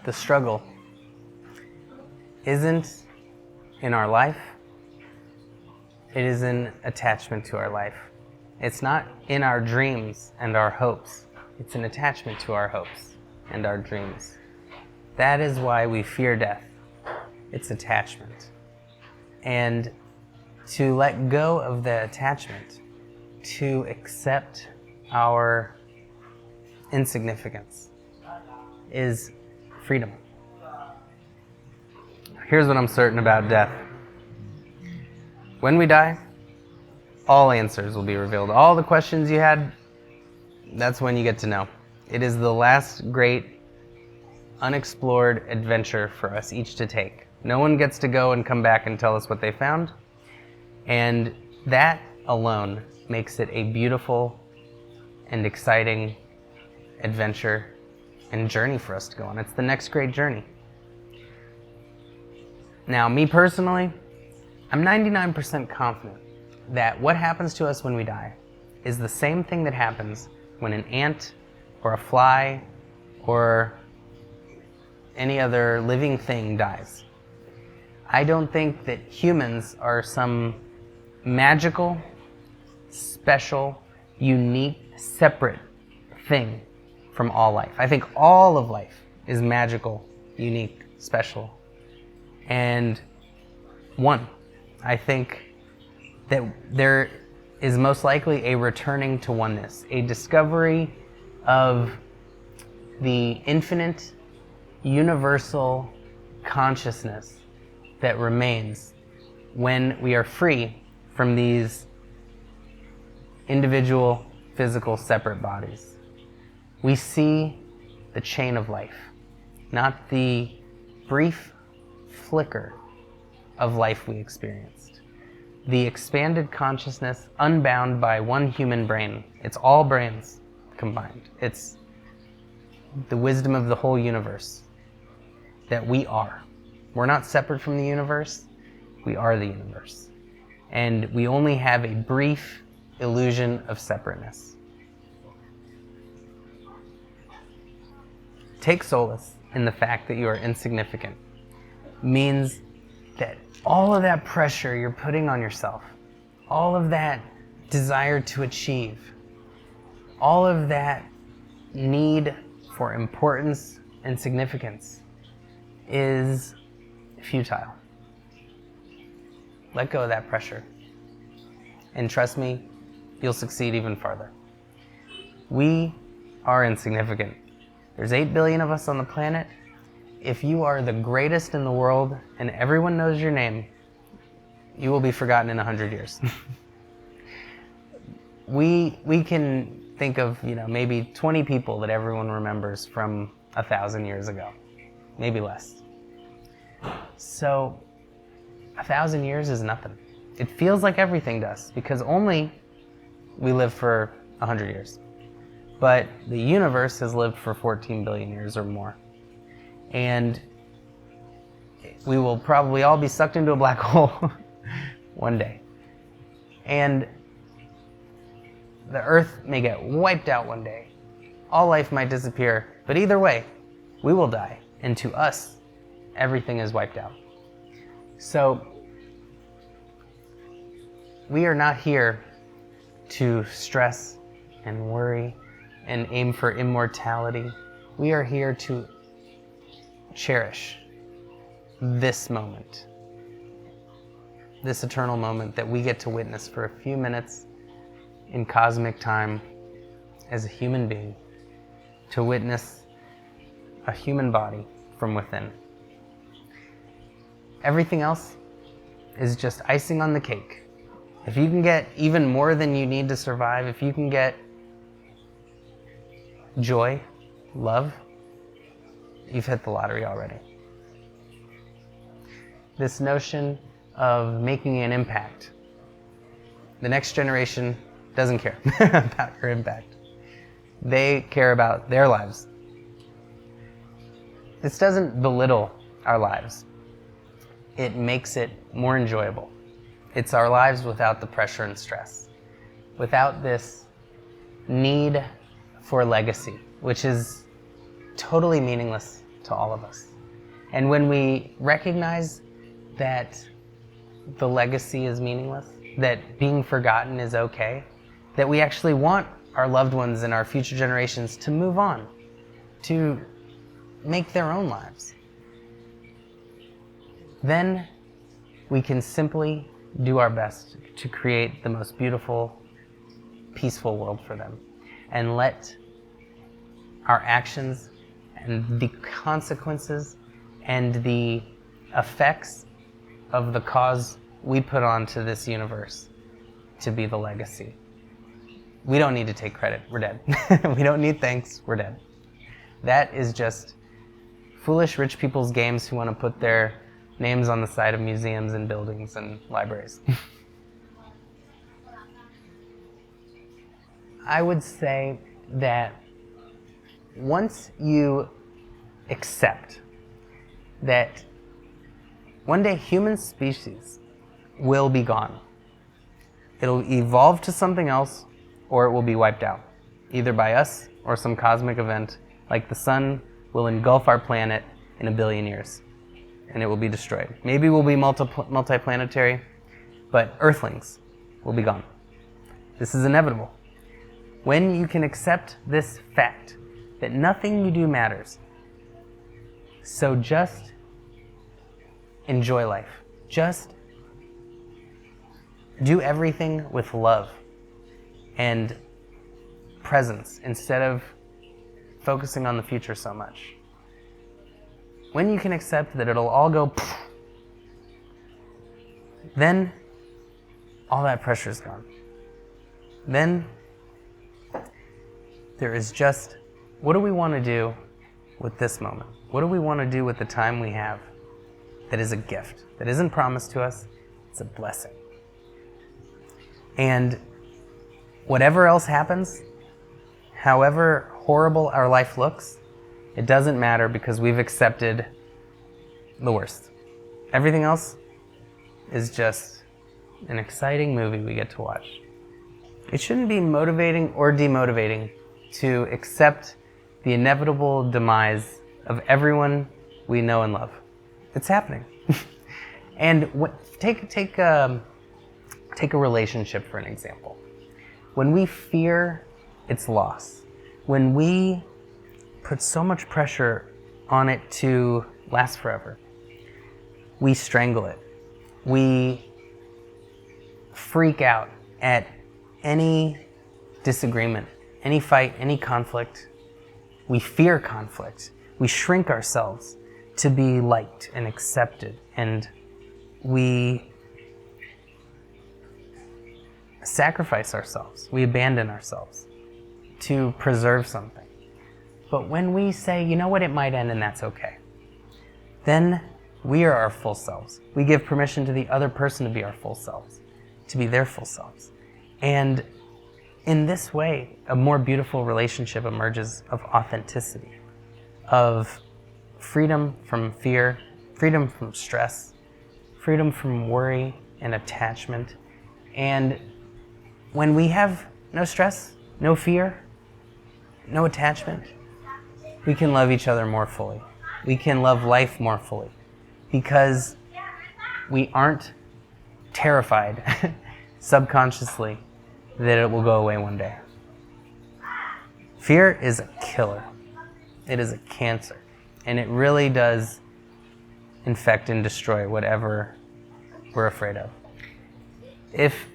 the struggle isn't in our life, it is in attachment to our life. It's not in our dreams and our hopes, it's an attachment to our hopes and our dreams. That is why we fear death. It's attachment. And to let go of the attachment, to accept our insignificance, is freedom. Here's what I'm certain about death. When we die, all answers will be revealed. All the questions you had, that's when you get to know. It is the last great unexplored adventure for us each to take. No one gets to go and come back and tell us what they found. And that alone makes it a beautiful and exciting adventure and journey for us to go on. It's the next great journey. Now, me personally, I'm 99% confident that what happens to us when we die is the same thing that happens when an ant or a fly or any other living thing dies. I don't think that humans are some magical, special, unique, separate thing from all life. I think all of life is magical, unique, special, and one. I think that there is most likely a returning to oneness, a discovery of the infinite, universal consciousness that remains when we are free from these individual, physical, separate bodies. We see the chain of life, not the brief flicker of life we experienced. The expanded consciousness unbound by one human brain. It's all brains combined. It's the wisdom of the whole universe that we are. We're not separate from the universe. We are the universe. And we only have a brief illusion of separateness. Take solace in the fact that you are insignificant. Means that all of that pressure you're putting on yourself, all of that desire to achieve, all of that need for importance and significance is futile. Let go of that pressure. And trust me, you'll succeed even farther. We are insignificant. There's 8 billion of us on the planet. If you are the greatest in the world and everyone knows your name, you will be forgotten in 100 years. We can think of, maybe 20 people that everyone remembers from 1,000 years ago, maybe less. So 1,000 years is nothing. It feels like everything does because only we live for 100 years. But the universe has lived for 14 billion years or more. And we will probably all be sucked into a black hole one day. And the Earth may get wiped out one day. All life might disappear. But either way, we will die. And to us, everything is wiped out. So we are not here to stress and worry and aim for immortality. We are here to cherish this moment, this eternal moment that we get to witness for a few minutes in cosmic time as a human being, to witness a human body from within. Everything else is just icing on the cake. If you can get even more than you need to survive, if you can get joy, love, you've hit the lottery already. This notion of making an impact. The next generation doesn't care about your impact. They care about their lives. This doesn't belittle our lives. It makes it more enjoyable. It's our lives without the pressure and stress, without this need for legacy, which is totally meaningless to all of us. And when we recognize that the legacy is meaningless, that being forgotten is okay, that we actually want our loved ones and our future generations to move on, to make their own lives, then we can simply do our best to create the most beautiful, peaceful world for them, and let our actions and the consequences and the effects of the cause we put onto this universe to be the legacy. We don't need to take credit. We're dead. We don't need thanks. We're dead. That is just foolish rich people's games who want to put their names on the side of museums and buildings and libraries. I would say that once you accept that one day human species will be gone, it'll evolve to something else, or it will be wiped out, either by us or some cosmic event, like the sun will engulf our planet in 1 billion years, and it will be destroyed. Maybe we'll be multiplanetary, but Earthlings will be gone. This is inevitable. When you can accept this fact, that nothing you do matters, so just enjoy life. Just do everything with love and presence instead of focusing on the future so much. When you can accept that it'll all go, then all that pressure is gone. Then there is just, what do we want to do with this moment? What do we want to do with the time we have that is a gift, that isn't promised to us, it's a blessing. And whatever else happens, however horrible our life looks, it doesn't matter because we've accepted the worst. Everything else is just an exciting movie we get to watch. It shouldn't be motivating or demotivating to accept the inevitable demise of everyone we know and love. It's happening. And take a relationship for an example. When we fear its loss, when we put so much pressure on it to last forever, we strangle it. We freak out at any disagreement, any fight, any conflict. We fear conflict. We shrink ourselves to be liked and accepted, and we sacrifice ourselves. We abandon ourselves to preserve something. But when we say, you know what, it might end and that's okay, then we are our full selves. We give permission to the other person to be our full selves, to be their full selves. And in this way, a more beautiful relationship emerges of authenticity, of freedom from fear, freedom from stress, freedom from worry and attachment. And when we have no stress, no fear, no attachment, we can love each other more fully. We can love life more fully because we aren't terrified subconsciously that it will go away one day. Fear is a killer. It is a cancer. And it really does infect and destroy whatever we're afraid of. If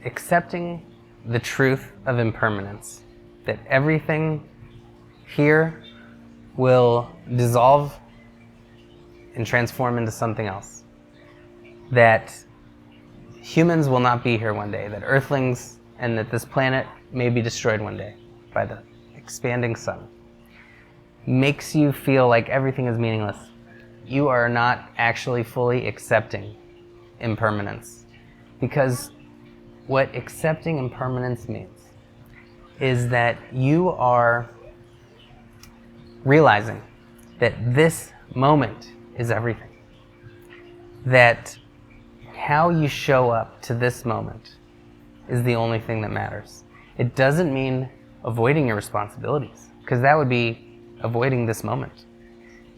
accepting the truth of impermanence, that everything here will dissolve and transform into something else, that humans will not be here one day, that Earthlings and that this planet may be destroyed one day by the expanding sun, makes you feel like everything is meaningless. You are not actually fully accepting impermanence. Because what accepting impermanence means is that you are realizing that this moment is everything. That how you show up to this moment is the only thing that matters. It doesn't mean avoiding your responsibilities, because that would be avoiding this moment.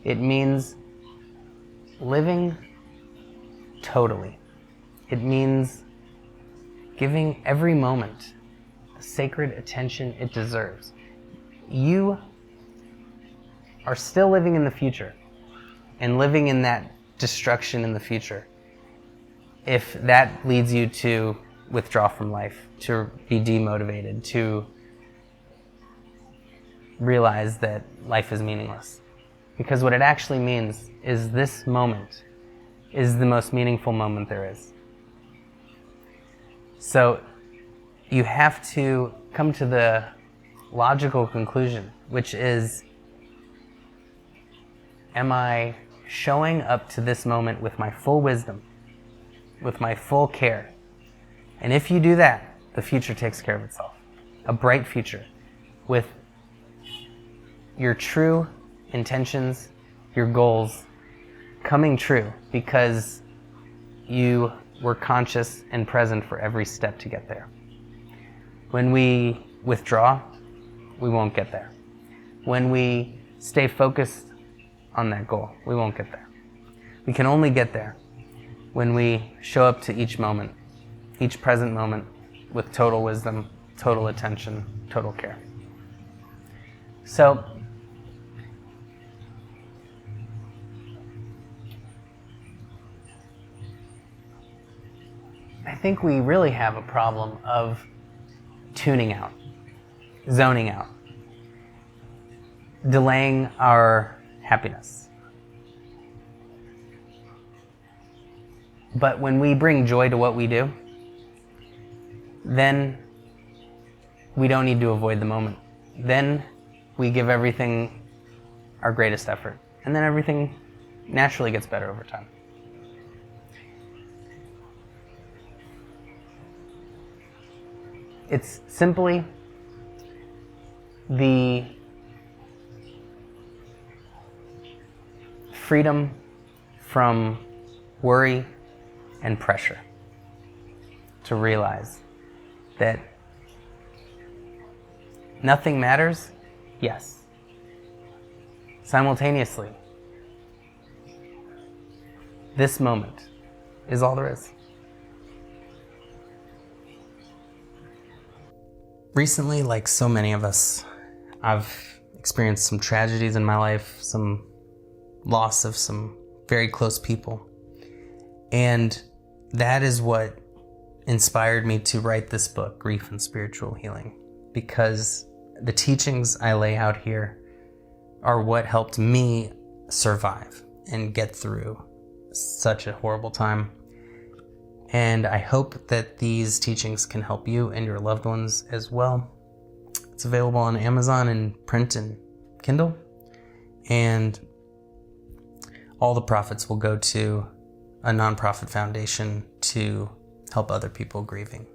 It means living totally. It means giving every moment the sacred attention it deserves. You are still living in the future and living in that destruction in the future. If that leads you to withdraw from life, to be demotivated, to realize that life is meaningless. Because what it actually means is this moment is the most meaningful moment there is. So you have to come to the logical conclusion, which is, am I showing up to this moment with my full wisdom, with my full care? And if you do that, the future takes care of itself. A bright future with your true intentions, your goals coming true because you were conscious and present for every step to get there. When we withdraw, we won't get there. When we stay focused on that goal, we won't get there. We can only get there when we show up to each moment, each present moment, with total wisdom, total attention, total care. So, I think we really have a problem of tuning out, zoning out, delaying our happiness. But when we bring joy to what we do, then we don't need to avoid the moment. Then we give everything our greatest effort. And then everything naturally gets better over time. It's simply the freedom from worry and pressure to realize that nothing matters, yes. Simultaneously, this moment is all there is. Recently, like so many of us, I've experienced some tragedies in my life, some loss of some very close people. And that is what inspired me to write this book, Grief and Spiritual Healing, because the teachings I lay out here are what helped me survive and get through such a horrible time. And I hope that these teachings can help you and your loved ones as well. It's available on Amazon in print and Kindle. And all the profits will go to a nonprofit foundation to help other people grieving.